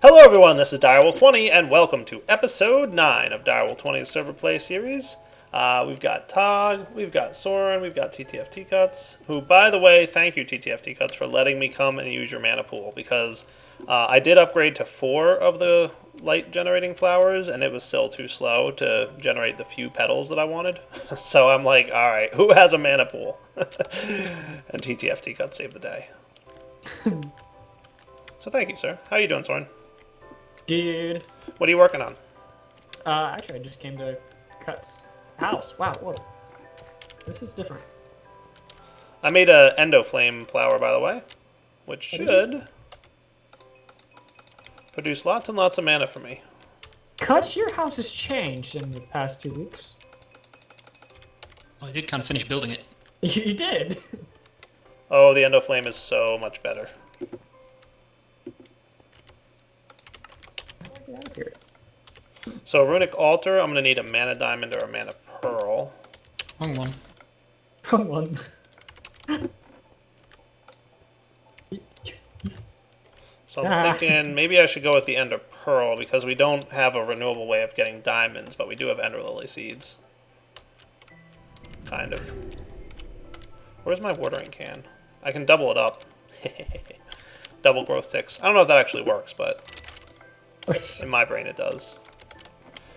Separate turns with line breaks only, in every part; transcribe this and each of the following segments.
Hello everyone, this is Direwolf20 and welcome to episode 9 of Direwolf20's Server Play series. We've got Tog, we've got Soren, we've got TTFT Cuts, who, by the way, thank you TTFT Cuts for letting me come and use your mana pool, because I did upgrade to 4 of the light generating flowers and it was still too slow to generate the few petals that I wanted. So I'm like, alright, who has a mana pool? And TTFT Cuts saved the day. So thank you, sir. How are you doing, Soren?
Dude.
What are you working on?
Actually, I just came to Cut's house. Wow, whoa. This is different.
I made a endoflame flower, by the way, which should produce lots and lots of mana for me.
Cut, your house has changed in the past 2 weeks.
Well, I did kind of finish building it.
You did?
Oh, the endoflame is so much better.
Get out of here.
So, runic altar, I'm going to need a mana diamond or a mana pearl.
Wrong one.
Come on.
So I'm thinking maybe I should go with the ender pearl, because we don't have a renewable way of getting diamonds, but we do have ender lily seeds. Kind of. Where's my watering can? I can double it up. Double growth ticks. I don't know if that actually works, but in my brain it does.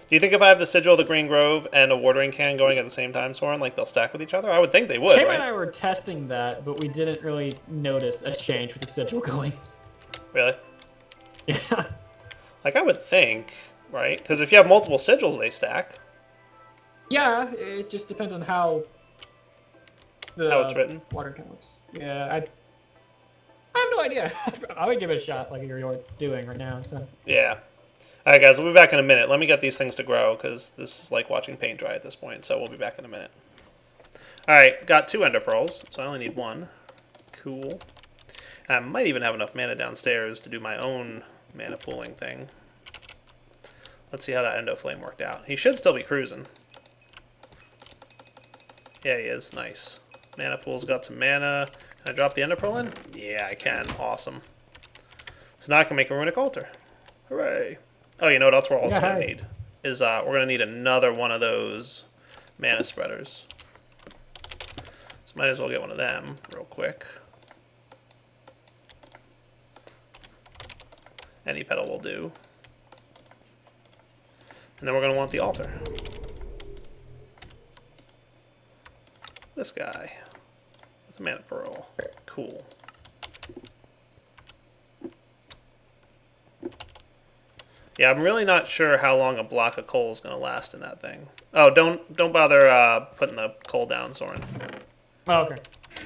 Do you think if I have the sigil of the Green Grove and a watering can going at the same time, Soren, like they'll stack with each other? I would think they would,
Tim
right?
and I were testing that, but we didn't really notice a change with the sigil going.
Really?
Yeah.
Like, I would think, right? Because if you have multiple sigils, they stack.
Yeah, it just depends on how
It's written.
Water can looks. Yeah, I have no idea. I would give it a shot like you're doing right now. So.
Yeah. Alright, guys, we'll be back in a minute. Let me get these things to grow, because this is like watching paint dry at this point, so we'll be back in a minute. Alright, got 2 ender pearls, so I only need 1. Cool. I might even have enough mana downstairs to do my own mana pooling thing. Let's see how that endoflame worked out. He should still be cruising. Yeah, he is. Nice. Mana pool's got some mana. Can I drop the ender pearl in? Yeah, I can. Awesome. So now I can make a runic altar. Hooray. Oh, you know what else we're also going to need? Is we're going to need another one of those mana spreaders. So might as well get one of them real quick. Any petal will do. And then we're going to want the altar. This guy. With a mana pearl. Cool. Yeah, I'm really not sure how long a block of coal is going to last in that thing. Oh, don't bother putting the coal down, Soren.
Oh, okay.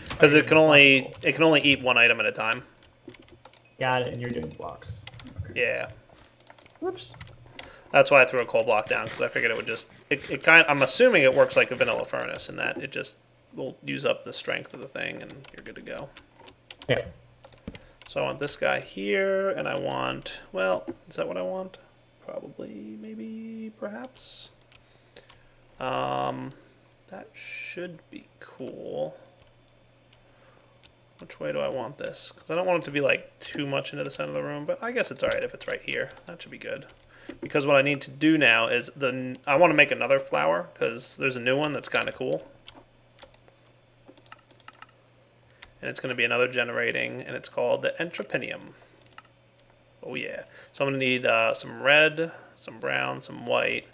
Because it can only eat one item at a time.
Got it, and you're doing blocks.
Yeah.
Whoops.
That's why I threw a coal block down, because I figured it would just... I'm assuming it works like a vanilla furnace, in that it just will use up the strength of the thing, and you're good to go.
Yeah.
So I want this guy here, and I want... Well, is that what I want? Probably, maybe, perhaps. That should be cool. Which way do I want this? Because I don't want it to be like too much into the center of the room, but I guess it's alright if it's right here. That should be good. Because what I need to do now is I want to make another flower, because there's a new one that's kind of cool. And it's going to be another generating, and it's called the entropinnyum. Oh yeah. So I'm going to need some red, some brown, some white,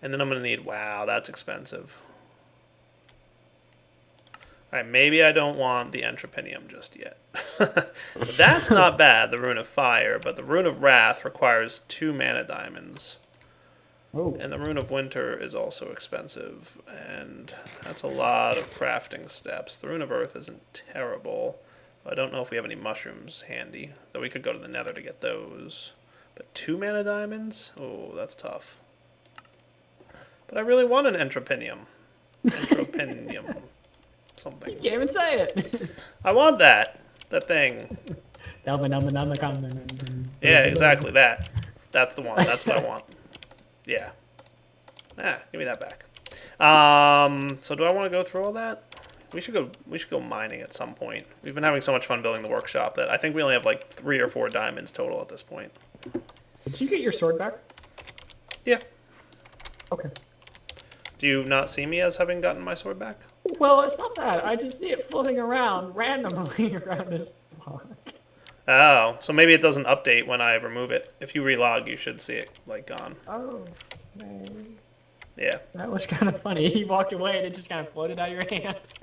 and then I'm going to need... Wow, that's expensive. Alright, maybe I don't want the entropinnyum just yet. That's not bad, the Rune of Fire, but the Rune of Wrath requires 2 mana diamonds.
Oh.
And the Rune of Winter is also expensive, and that's a lot of crafting steps. The Rune of Earth isn't terrible. I don't know if we have any mushrooms handy, though we could go to the Nether to get those. But 2 mana diamonds? Oh, that's tough. But I really want an entropinnyum. Entropinnyum. Something.
You can't even say it.
I want that. That thing. Yeah, exactly that. That's the one. That's what I want. Yeah. Give me that back. So do I want to go through all that? We should go mining at some point. We've been having so much fun building the workshop that I think we only have like 3 or 4 diamonds total at this point.
Did you get your sword back?
Yeah.
Okay.
Do you not see me as having gotten my sword back?
Well, it's not that. I just see it floating around randomly around this block.
Oh, so maybe it doesn't update when I remove it. If you relog, you should see it, like, gone.
Oh, man.
Yeah.
That was kind of funny. You walked away and it just kind of floated out of your hands.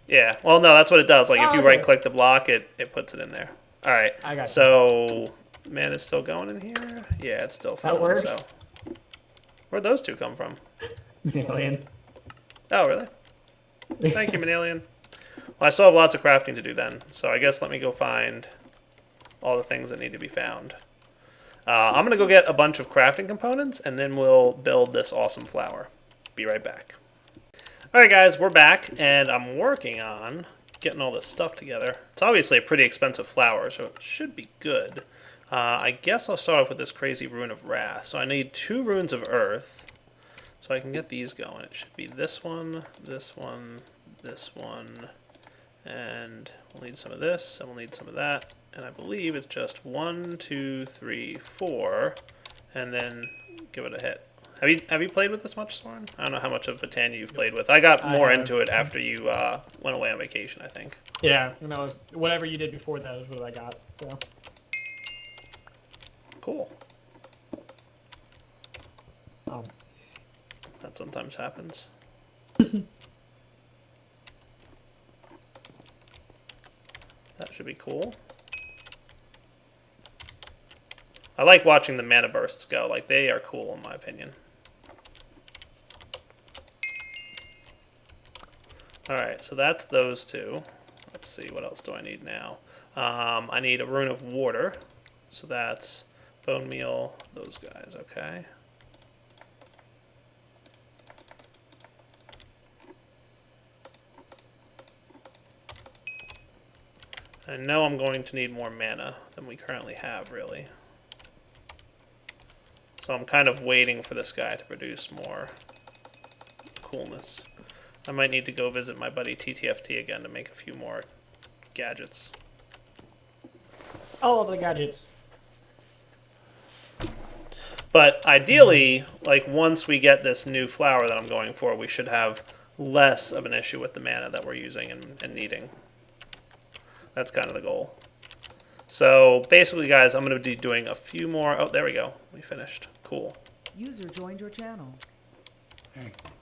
Yeah. Well, no, that's what it does. Like, if
Oh,
you
okay.
right-click the block, it puts it in there. All right.
I got you.
So, man, it's still going in here? Yeah, it's still
That
filling,
works.
so. Where'd those two come from?
Alien.
Oh, really? Thank you, Manalian. Well, I still have lots of crafting to do then, so I guess let me go find all the things that need to be found. I'm going to go get a bunch of crafting components, and then we'll build this awesome flower. Be right back. Alright guys, we're back, and I'm working on getting all this stuff together. It's obviously a pretty expensive flower, so it should be good. I guess I'll start off with this crazy Rune of Wrath. So I need 2 Runes of Earth, so I can get these going. It should be this one, this one, this one, and we'll need some of this, and we'll need some of that. And I believe it's just 1, 2, 3, 4, and then give it a hit. Have you played with this much, Soren? I don't know how much of Botania you've played with. I got more into it after you went away on vacation, I think.
Yeah, and that was whatever you did before that is what I got. So.
Cool.
Um.
That sometimes happens. That should be cool. I like watching the mana bursts go. Like, they are cool in my opinion. Alright, so that's those 2. Let's see, what else do I need now? I need a Rune of Water. So that's bone meal, those guys, okay. I know I'm going to need more mana than we currently have, really. So I'm kind of waiting for this guy to produce more coolness. I might need to go visit my buddy TTFT again to make a few more gadgets.
All of the gadgets.
But ideally, like, once we get this new flower that I'm going for, we should have less of an issue with the mana that we're using and needing. That's kind of the goal. So basically, guys, I'm going to be doing a few more. Oh, there we go. We finished. Cool.
User joined your channel.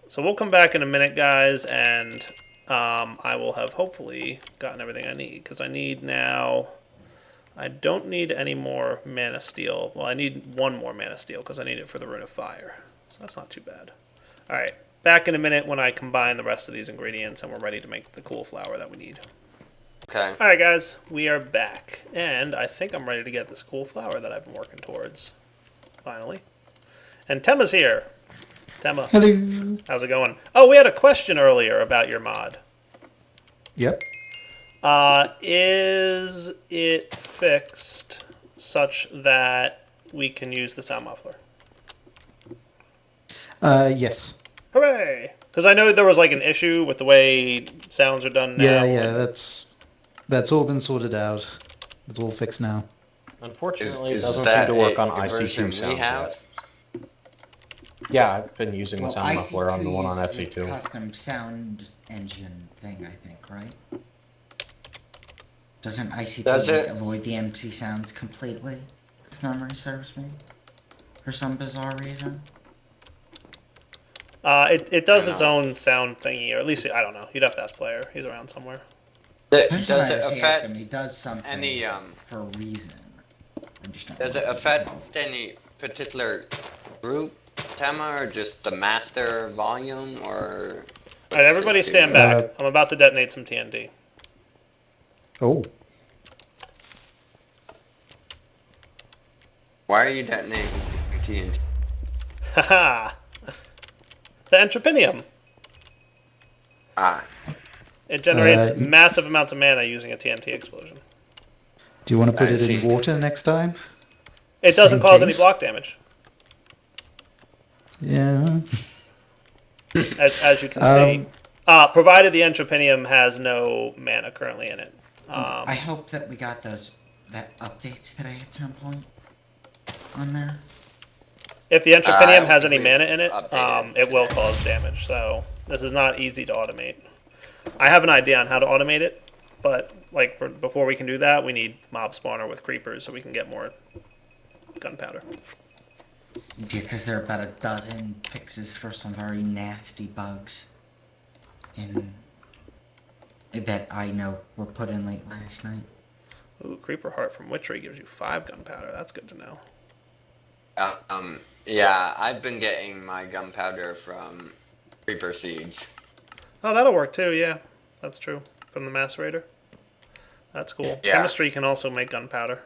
So we'll come back in a minute, guys, and I will have hopefully gotten everything I need. Because I need now... I don't need any more mana steel. Well, I need 1 more mana steel because I need it for the Rune of Fire. So that's not too bad. Alright, back in a minute when I combine the rest of these ingredients and we're ready to make the cool flower that we need.
Okay.
Alright guys, we are back. And I think I'm ready to get this cool flower that I've been working towards. Finally. And Temma's here. Temma.
Hello.
How's it going? Oh, we had a question earlier about your mod.
Yep.
Is it fixed such that we can use the sound muffler?
Yes.
Hooray! Because I know there was like an issue with the way sounds are done now.
Yeah, that's all been sorted out. It's all fixed now.
Unfortunately,
Is
it doesn't
that
seem to work
a
on
version
IC2
we
sound
have?
yet. Yeah, I've been using the sound
IC2
muffler on the one on
uses a
FC2.
custom sound engine thing, I think, right? Doesn't IC2
Does it?
avoid the MC sounds completely, if memory serves me? For some bizarre reason?
It does its own sound thingy, or at least, I don't know. You'd have to ask Player. He's around somewhere.
Depends on
Does it
how I ask him,
affect
he does something
any,
for a reason. I'm just not
does it
really
affect any particular group, Tema, or just the master volume, or...
Alright, everybody stand back. I'm about to detonate some TNT.
Oh.
Why are you detonating TNT?
Haha! The entropinnyum.
Ah,
It generates
Uh,
massive amounts of mana using a TNT explosion.
Do you want to put
I
it
see.
in water next time?
It doesn't
In
cause any
case?
block damage,
Yeah.
as you can see. Provided the entropinnyum has no mana currently in it.
I hope that we got that updates today at some point. on there?
If the
I
entropinnyum
don't
has
think
any
we
mana in it,
updated
it will
today.
cause damage. So this is not easy to automate. I have an idea on how to automate it, but like before we can do that, we need mob spawner with creepers so we can get more gunpowder.
Yeah, because there are about a dozen fixes for some very nasty bugs that I know were put in late last night.
Ooh, creeper heart from witchery gives you 5 gunpowder. That's good to know.
Yeah, I've been getting my gunpowder from creeper seeds.
Oh, that'll work too. Yeah, that's true. From the macerator. That's cool.
Yeah.
Chemistry can also make gunpowder.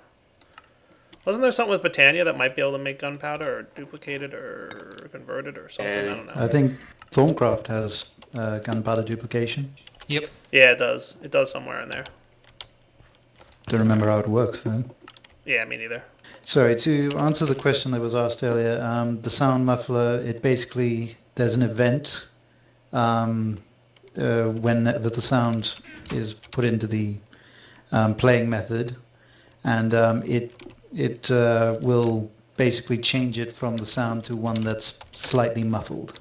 Wasn't there something with Botania that might be able to make gunpowder, or duplicate it, or convert it, or something? I don't know.
I think Thorncraft has gunpowder duplication.
Yep.
Yeah, it does. It does somewhere in there.
Don't remember how it works though.
Yeah, me neither.
Sorry, to answer the question that was asked earlier, the sound muffler, it basically, there's an event whenever the sound is put into the playing method, and it will basically change it from the sound to one that's slightly muffled.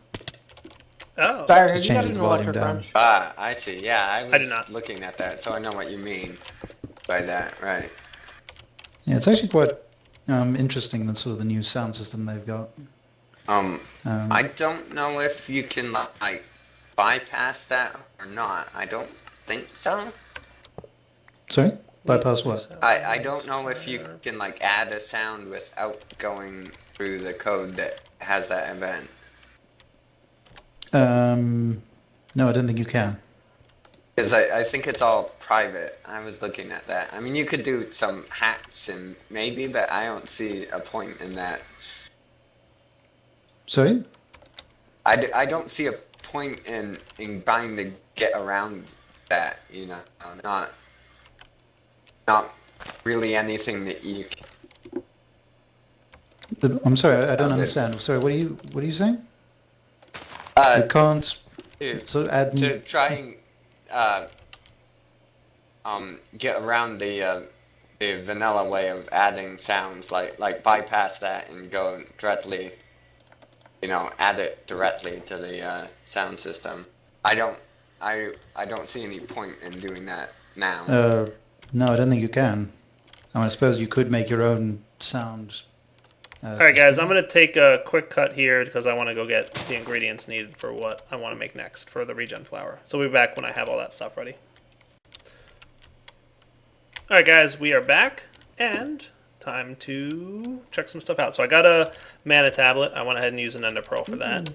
Oh.
Sorry,
Just
have you got
changes
an
the volume
electric
down.
wrench?
Ah, I see. Yeah, I
I do
was
not.
looking at that, so I know what you mean by that. Right.
Yeah, it's actually quite interesting, that sort of the new sound system they've got.
I don't know if you can like bypass that or not. I don't think so.
Sorry? Bypass what?
I don't know if you can like add a sound without going through the code that has that event.
No, I don't think you can.
Because I think it's all private. I was looking at that. I mean, you could do some hacks and maybe, but I don't see a point in that.
Sorry?
I don't see a point in trying to get around that, you know, not really anything that you can.
I'm sorry, I don't
Sounded-
understand. Sorry, what are you saying?
Uh,
You can't
to,
so add
to try and get around the vanilla way of adding sounds, like bypass that and go directly, you know, add it directly to the sound system. I don't see any point in doing that now.
no, I don't think you can. I suppose you could make your own sound.
Alright guys, I'm going to take a quick cut here because I want to go get the ingredients needed for what I want to make next for the regen flower. So we'll be back when I have all that stuff ready. Alright guys, we are back and time to check some stuff out. So I got a mana tablet. I went ahead and used an ender pearl for that.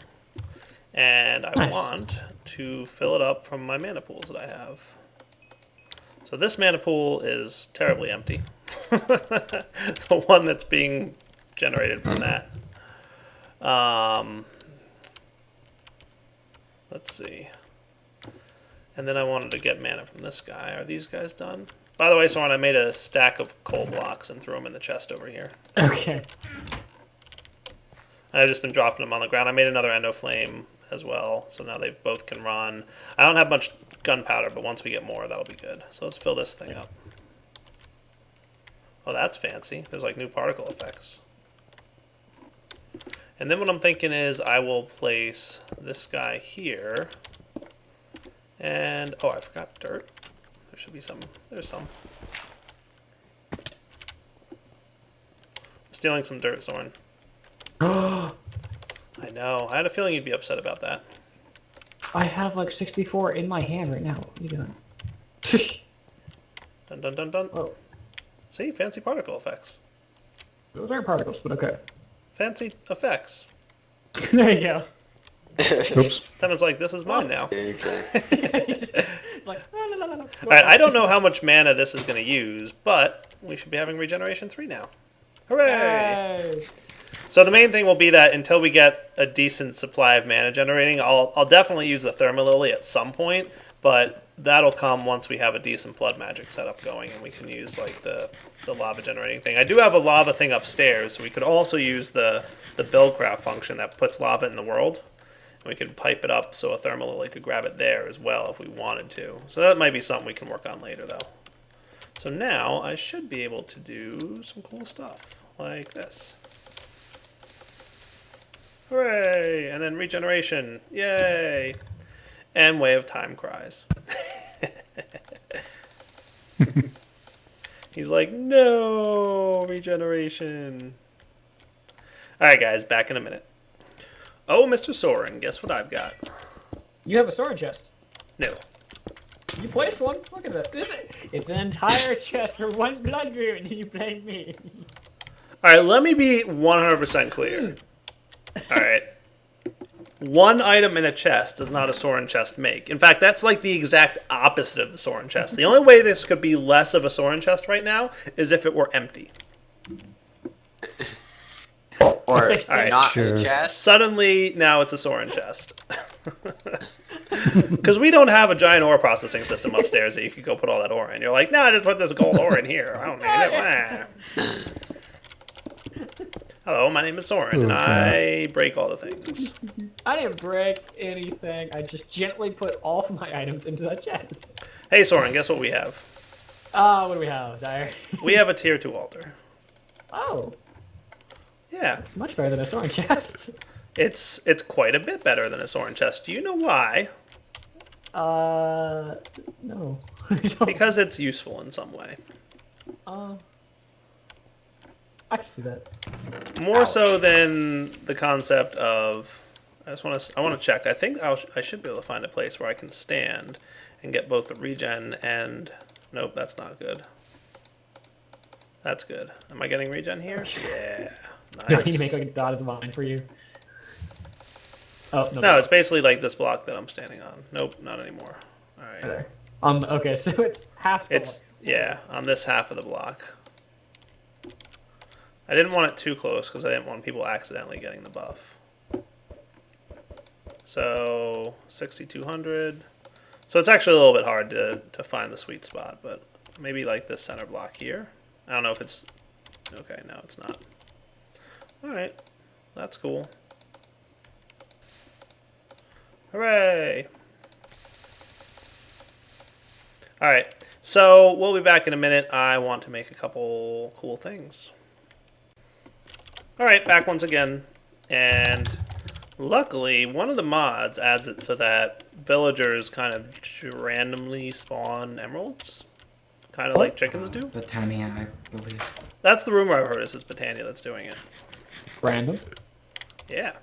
And I
Nice.
want to fill it up from my mana pools that I have. So this mana pool is terribly empty. The one that's being generated from that. Let's see. And then I wanted to get mana from this guy. Are these guys done? By the way, Soren, I made a stack of coal blocks and threw them in the chest over here.
Okay.
I've just been dropping them on the ground. I made another endo flame as well, so now they both can run. I don't have much gunpowder, but once we get more, that'll be good. So let's fill this thing up. Oh, that's fancy. There's like new particle effects. And then what I'm thinking is I will place this guy here. And, oh, I forgot dirt. There should be some. There's some. Stealing some dirt, Soren. I know. I had a feeling you'd be upset about that.
I have like 64 in my hand right now. What are you doing?
Dun dun dun dun.
Oh,
See, fancy particle effects.
those aren't particles, but okay.
Fancy effects.
There you go.
Oops.
Temon's like, this is mine now.
Okay.
It's like, no.
Alright, I don't know how much mana this is going to use, but we should be having regeneration 3 now. Hooray!
Yay.
So the main thing will be that until we get a decent supply of mana generating, I'll definitely use the Thermal Lily at some point, but that'll come once we have a decent blood magic setup going and we can use like the lava generating thing. I do have a lava thing upstairs, so we could also use the buildcraft function that puts lava in the world. And we could pipe it up so a Thermal Lily could grab it there as well if we wanted to. So that might be something we can work on later though. So now I should be able to do some cool stuff like this. Hooray! And then regeneration. Yay! And Way of Time cries. He's like, no regeneration. Alright guys, back in a minute. Oh, Mr. Soren, guess what I've got?
You have a sword chest.
No.
You placed one? Look at that. It's an entire chest for one blood rune and you blame me.
Alright, let me be 100% clear. Alright. One item in a chest does not a Soren chest make. In fact, that's like the exact opposite of the Soren chest. The only way this could be less of a Soren chest right now is if it were empty.
Or
Alright,
not
sure.
a chest.
Suddenly, now it's a Soren chest. Because we don't have a giant ore processing system upstairs that you could go put all that ore in. You're like, no, just put this gold ore in here. I don't need it. Hello, my name is Soren, and I break all the things.
I didn't break anything. I just gently put all of my items into that chest.
Hey, Soren, guess what we have?
What do we have, Dyer?
We have a tier 2 altar.
Oh,
Yeah,
it's much better than a sword chest.
it's quite a bit better than a Soren chest. Do you know why?
No. I don't.
Because it's useful in some way.
I can see that.
More so than the concept of. I want to check. I think I should be able to find a place where I can stand and get both the regen and. Nope, that's not good. That's good. Am I getting regen here? Yeah.
Do I need to
Nice.
make like a dotted line for you? Oh,
No, it's basically like this block that I'm standing on. Nope, not anymore. All right.
there. Okay, so it's half the
It's yeah, on this half of the block. I didn't want it too close because I didn't want people accidentally getting the buff. So 6,200. So it's actually a little bit hard to find the sweet spot, but maybe like this center block here. I don't know if it's okay. No, it's not. All right, that's cool. Hooray! All right, so we'll be back in a minute. I want to make a couple cool things. All right, back once again, and luckily one of the mods adds it so that villagers kind of randomly spawn emeralds, kind of like chickens do.
Botania, I believe.
That's the rumor I've heard is it's Botania that's doing it.
random.
Yeah,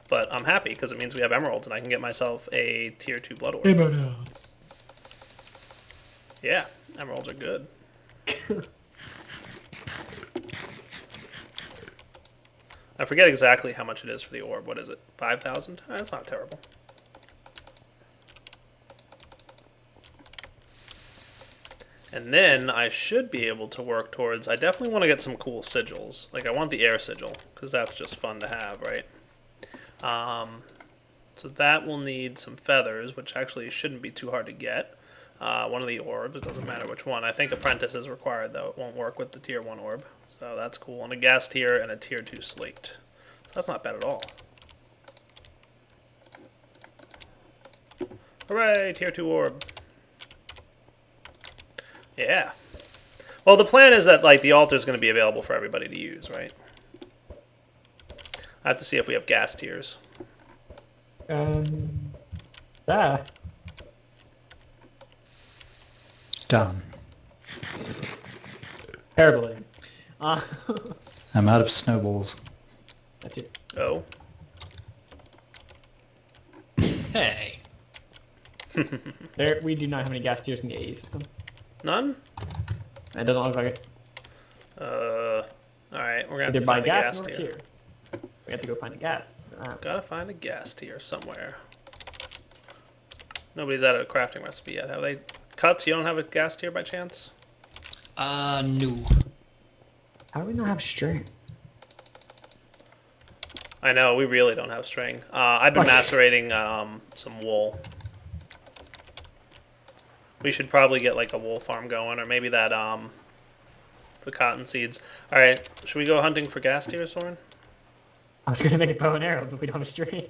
but I'm happy because it means we have emeralds and I can get myself a tier 2 blood orb.
Emeralds.
Yeah, emeralds are good. I forget exactly how much it is for the orb. What is it? 5,000? That's not terrible. And then I should be able to work towards... I definitely want to get some cool sigils. Like, I want the air sigil, because that's just fun to have, right? So that will need some feathers, which actually shouldn't be too hard to get. One of the orbs, it doesn't matter which one. I think apprentice is required, though. It won't work with the tier 1 orb. So that's cool. And a gas tier and a tier 2 slate. So that's not bad at all. Hooray, tier 2 orb. Yeah. Well, the plan is that like the altar is going to be available for everybody to use, right? I have to see if we have gas tiers.
Ah.
Done.
Terrible.
I'm out of snowballs.
That's it.
Oh.
Hey.
There, we do not have any gas tiers in the AE system.
None?
It doesn't look like it.
Alright, we're going to
Either
have to
buy
find a
gas
gas
or
tier.
tier. We have to go find a gas.
Gotta find a gas tier somewhere. Nobody's added a crafting recipe yet, have they? Cuts, you don't have a gas tier by chance?
No.
How do we not have string?
I know, we really don't have string. I've been macerating some wool. We should probably get like a wool farm going, or maybe that the cotton seeds. All right, should we go hunting for gas tier, Soren?
I was gonna make a bow and arrow, but we don't have a string.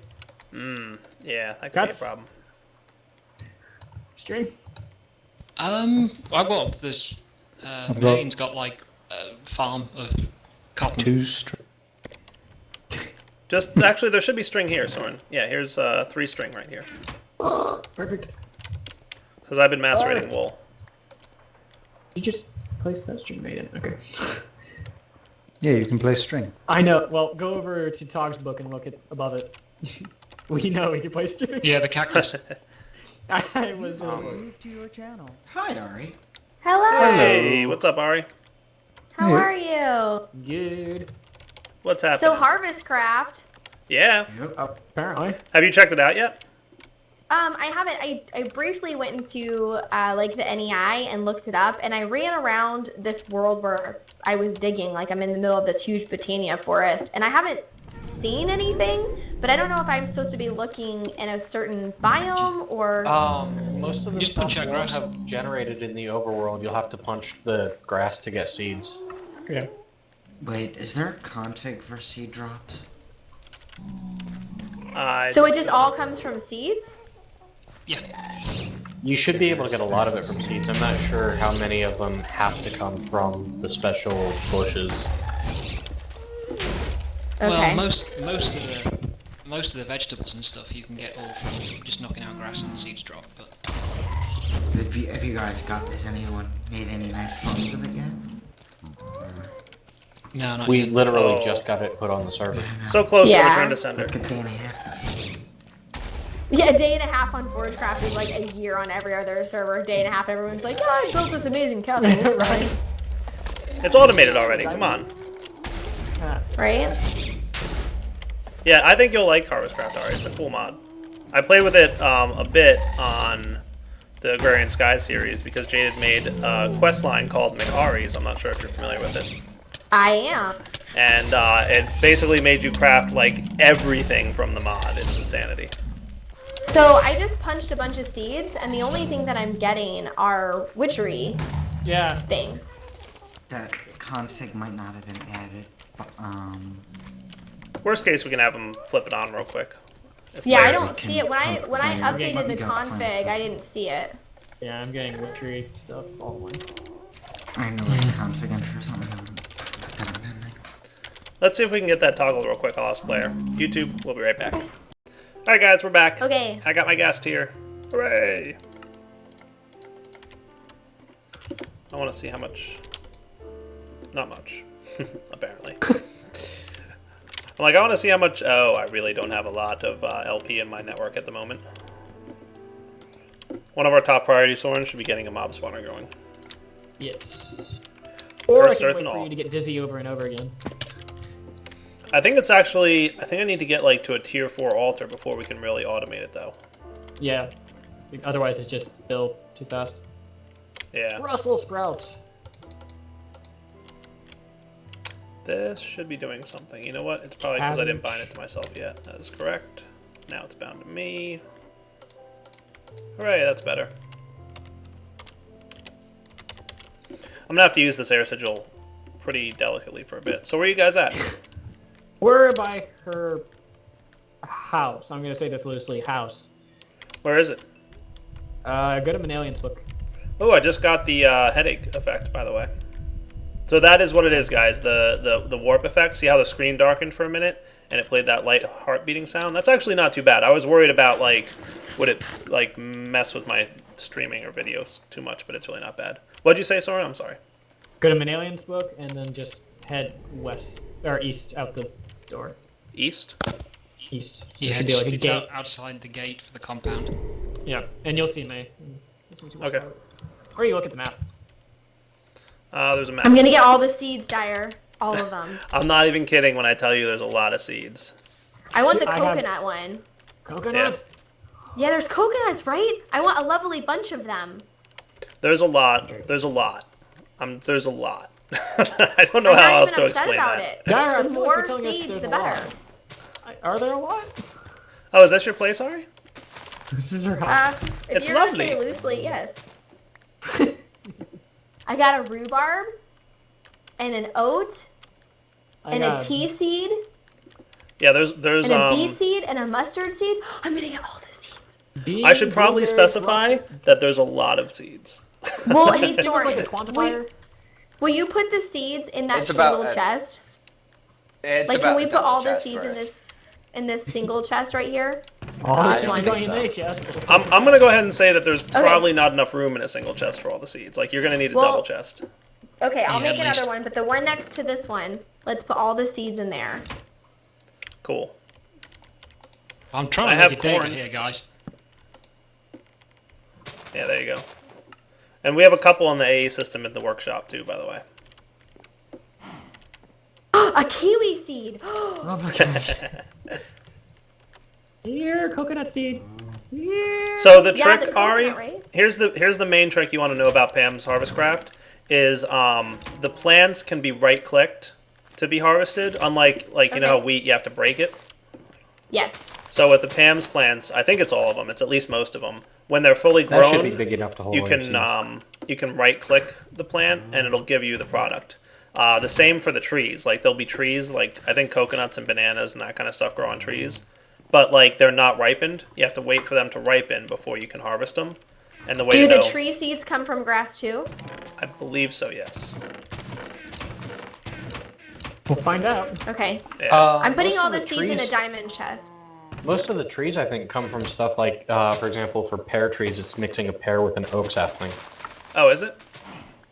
Yeah, that could be a
That's-
problem.
String?
Well, this
got-
Maine's got like a farm of cotton.
2 string.
Just actually, there should be string here, Soren. Yeah, here's 3 string right here.
Perfect.
Because I've been macerating wool.
You just place that string made in. Okay.
Yeah, you can play string.
I know. Well, go over to Tog's book and look at above it. We know we can play string.
Yeah, the cactus.
I was.
User was moved to your channel.
Hi, Ari.
Hello.
Hey, what's up, Ari?
How
Yeah.
are you?
Good.
What's happening?
So harvestcraft.
Yeah.
Apparently.
Have you checked it out yet?
I haven't. I briefly went into like the NEI and looked it up, and I ran around this world where I was digging. Like I'm in the middle of this huge Botania forest, and I haven't seen anything. But I don't know if I'm supposed to be looking in a certain biome or.
Most of the
Just
stuff
punch out
won't
grass.
have generated in the overworld. You'll have to punch the grass to get seeds.
Yeah.
Wait, is there a config for seed drops?
So it just all comes from seeds?
Yeah.
You should be able to get a lot of it from seeds. I'm not sure how many of them have to come from the special bushes.
Okay.
Well, most of the vegetables and stuff you can get all from just knocking out grass and seeds drop. But
Have you guys has anyone made any nice phones with it yet?
no, not
We
yet.
literally
Oh.
just got it put on the server.
So close
Yeah.
to return to sender.
Like a day and a half.
Yeah, a day and a half on ForgeCraft is like a year on every other server. A day and a half, everyone's like, yeah, I built this amazing castle. It's
Right.
fine.
It's automated already. Come on.
Right?
Yeah, I think you'll like harvestcraft, Ari. It's a cool mod. I played with it a bit on the Agrarian Sky series because Jade had made a quest line called McAri's. I'm not sure if you're familiar with it.
I am.
And it basically made you craft like everything from the mod. It's insanity.
So I just punched a bunch of seeds, and the only thing that I'm getting are witchery
Yeah.
things.
That config might not have been added. But,
Worst case, we can have them flip it on real quick. If
Yeah, I
players-
don't see it. When I
Plan.
updated the
You got
config,
plan.
I didn't see it.
Yeah, I'm getting witchery stuff all the way.
I know like config entry or something.
Let's see if we can get that toggle real quick. I'll ask player. YouTube, we'll be right back. Alright guys, we're back.
Okay.
I got my guest here. Hooray! I want to see how much. Not much, apparently. I'm like, I want to see how much. Oh, I really don't have a lot of LP in my network at the moment. One of our top priorities, Soren, should be getting a mob spawner going.
Yes. Or
First
I can
Earth
wait
and
for
all.
you to get dizzy over and over again.
I think it's actually. I think I need to get like to a tier 4 altar before we can really automate it, though.
Yeah. Otherwise, it's just built too fast.
Yeah.
Brussels sprout.
This should be doing something. You know what? It's probably because I didn't bind it to myself yet. That is correct. Now it's bound to me. Hooray, that's better. I'm gonna have to use this air sigil pretty delicately for a bit. So where are you guys at?
We're by her house. I'm gonna say this loosely. House.
Where is it?
Go to Manalian's book.
Oh, I just got the headache effect, by the way. So that is what it is, guys. The warp effect. See how the screen darkened for a minute and it played that light heart beating sound? That's actually not too bad. I was worried about like would it like mess with my streaming or videos too much, but it's really not bad. What'd you say, Soren? I'm sorry.
Go to Manalian's book and then just head west or east out the door.
East?
East.
He
There should
heads
be like a gate.
outside the gate for the compound.
Yeah, and you'll see me.
Okay.
Or you look at the map.
There's a map.
I'm gonna get all the seeds, Dyer. All of them.
I'm not even kidding when I tell you there's a lot of seeds.
I want the
I have-
coconut one.
Coconuts.
Yeah, there's coconuts, right? I want a lovely bunch of them.
There's a lot. There's a lot. There's a lot. I don't know
I'm
how
not
else
even
to
upset
explain
about
that.
it.
Dyer, I
The
feel like
more
you're telling us
seeds,
there's
the
a
better.
lot. Are there a lot?
Oh, is that your place, Ari?
This is her house.
If
It's
you're gonna
lovely.
say loosely, yes. I got a rhubarb, and an oat, and a tea seed,
Yeah, there's
and a beet seed, and a mustard seed. I'm gonna get all the seeds.
I should probably specify that there's a lot of seeds.
Well, hey,
It was
Soren,
like a quantifier.
will you put the seeds in that
It's
cute
about
little
a-
chest?
It's
Like,
about
can we
a
put all
double
the
chest
seeds
for
in
us.
this? in this single chest right here?
Oh,
I
it's
don't
going
think
in
so.
the chest.
I'm gonna go ahead and say that there's probably not enough room in a single chest for all the seeds. Like, you're gonna need a
Well-
double chest.
Okay, I'll
Yeah,
make
at
another
least.
one, but the one next to this one, let's put all the seeds in there.
Cool.
I'm trying
I
to
have
make a data
corn.
here, guys.
Yeah, there you go. And we have a couple on the AE system in the workshop too, by the way.
A kiwi seed!
Oh my gosh. Here, coconut seed. Here.
So the
Yeah,
trick,
the coconut,
Ari,
right?
here's the main trick you want to know about Pam's harvestcraft is the plants can be right-clicked to be harvested, unlike you know how
Okay.
wheat you have to break it.
Yes.
So with the Pam's plants, I think it's all of them. It's at least most of them. When they're fully
That should
grown,
be big enough to hold
you
all your
can
seeds.
you can right-click the plant and it'll give you the product. The same for the trees. Like there'll be trees like I think coconuts and bananas and that kind of stuff grow on trees, but like they're not ripened. You have to wait for them to ripen before you can harvest them. And the way
Do
to
the
know,
tree seeds come from grass too?
I believe so. Yes.
We'll find out.
Okay.
Yeah.
I'm putting
most
all
of
the seeds in a
trees-
diamond chest.
Most of the trees, I think, come from stuff like, for example, for pear trees, it's mixing a pear with an oak sapling.
Oh, is it?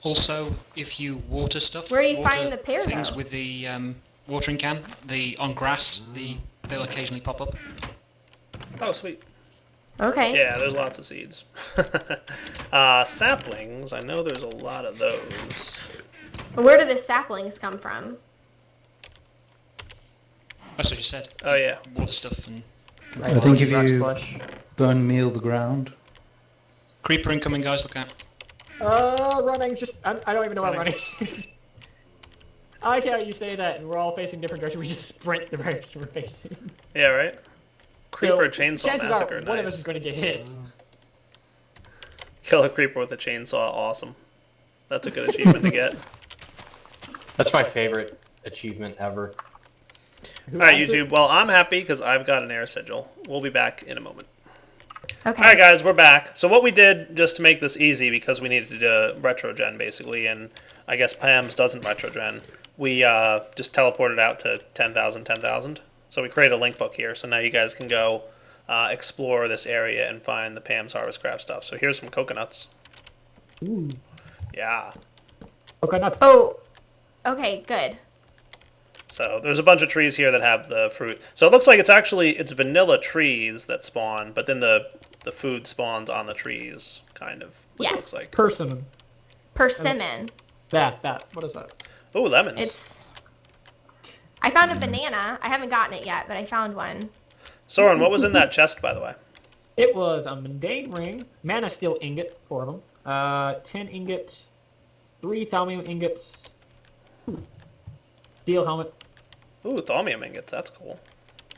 Also, if you water stuff,
Where do you
water
find the pear,
things
though?
with the watering can, on grass, they'll occasionally pop up.
Oh, sweet.
Okay.
Yeah, there's lots of seeds. Saplings, I know there's a lot of those.
Where do the saplings come from?
That's what you said.
Oh yeah.
Water stuff and
I think if
Rock
you
splash.
burn meal the ground.
creeper incoming, guys. Look out!
Running. Just I don't even know where I'm running. I like how you say that, and we're all facing different directions. We just sprint the direction we're facing.
Yeah, right? Creeper
So,
chainsaw
chances
massacre,
are one of us
nice.
is going to get hit.
Kill a creeper with a chainsaw, awesome. That's a good achievement to get.
That's my favorite achievement ever.
Who
Alright,
wants it?
YouTube. Well, I'm happy because I've got an air sigil. We'll be back in a moment.
Okay.
Alright, guys, we're back. So what we did, just to make this easy, because we needed to retrogen, basically, and I guess Pam's doesn't retrogen, we just teleported out to 10,000, 10,000. So we created a link book here, so now you guys can go explore this area and find the Pam's harvestcraft stuff. So here's some coconuts.
Ooh.
Yeah.
Coconut.
Oh. Okay. Good.
So there's a bunch of trees here that have the fruit. So it looks like it's vanilla trees that spawn, but then the food spawns on the trees, kind of. It
Yes.
looks like.
Persimmon.
Persimmon.
That. What is that?
Ooh, lemons.
It's. I found a banana. I haven't gotten it yet, but I found one.
Soren, what was in that chest, by the way?
It was a mundane ring, mana steel ingot, 4 of them, 10 ingot, 3 thalmium ingots, steel helmet,
Ooh, thaumium ingots. That's cool.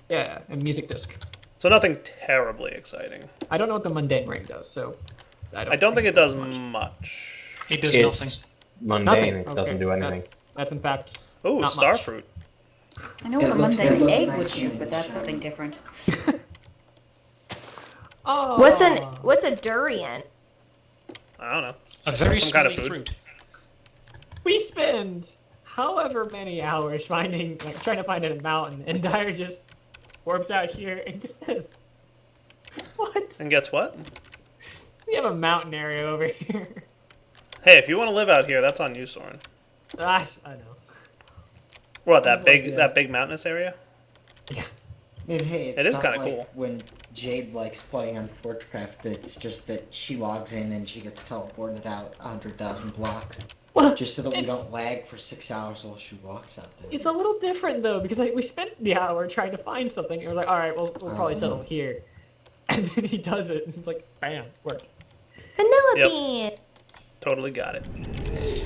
yeah, and music disc.
So nothing terribly exciting.
I don't know what the mundane ring does, so
I don't think it does much.
It does
It's
nothing.
mundane, it
Okay,
doesn't do anything.
That's in fact
Ooh,
not
star
much.
fruit.
I know
It
what a
looks
mundane
good.
egg would do, but that's something different.
Oh.
What's a durian?
I don't know.
A very
Some kind of
smelly
food.
fruit.
We spend however many hours trying to find a mountain, and Dyer just warps out here and just says, "What?
And guess what?
We have a mountain area over here."
Hey, if you want to live out here, that's on you, Soren.
I know.
What, that
It's
big
like,
that big mountainous area?
And hey, it's
It is
not
kinda
like
cool.
when Jade likes playing on Fortcraft, it's just that she logs in and she gets teleported out 100,000 blocks.
Well,
Just so that we
it's-
don't lag for 6 hours while she walks out there.
It's a little different though, because we spent the hour trying to find something, and we're like, all right, we'll probably settle here. And then he does it, and it's like, bam, works.
Vanilla
Yep.
bean.
Totally got it.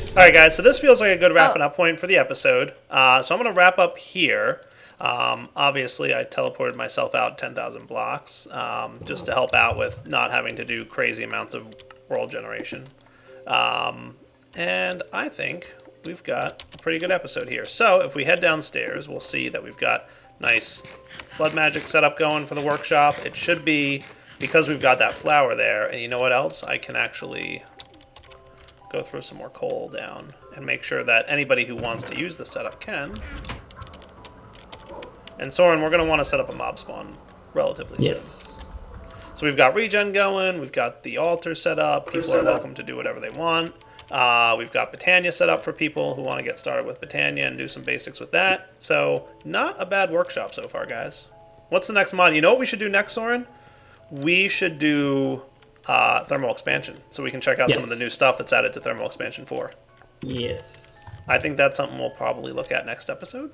Alright guys, so this feels like a good wrapping up point for the episode. So I'm going to wrap up here. Obviously, I teleported myself out 10,000 blocks just to help out with not having to do crazy amounts of world generation. And I think we've got a pretty good episode here. So if we head downstairs, we'll see that we've got nice blood magic setup going for the workshop. It should be, because we've got that flower there, and you know what else? I can actually go throw some more coal down and make sure that anybody who wants to use the setup can. And Soren, we're going to want to set up a mob spawn relatively soon.
Yes.
So we've got regen going, we've got the altar set up, people are welcome to do whatever they want. We've got Botania set up for people who want to get started with Botania and do some basics with that. So not a bad workshop so far, guys. What's the next mod? You know what we should do next, Soren? We should do thermal expansion, so we can check out some of the new stuff that's added to thermal expansion 4.
Yes.
I think that's something we'll probably look at next episode.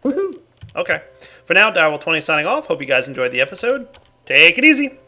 Woohoo!
Okay. For now, Direwolf20 signing off. Hope you guys enjoyed the episode. Take it easy.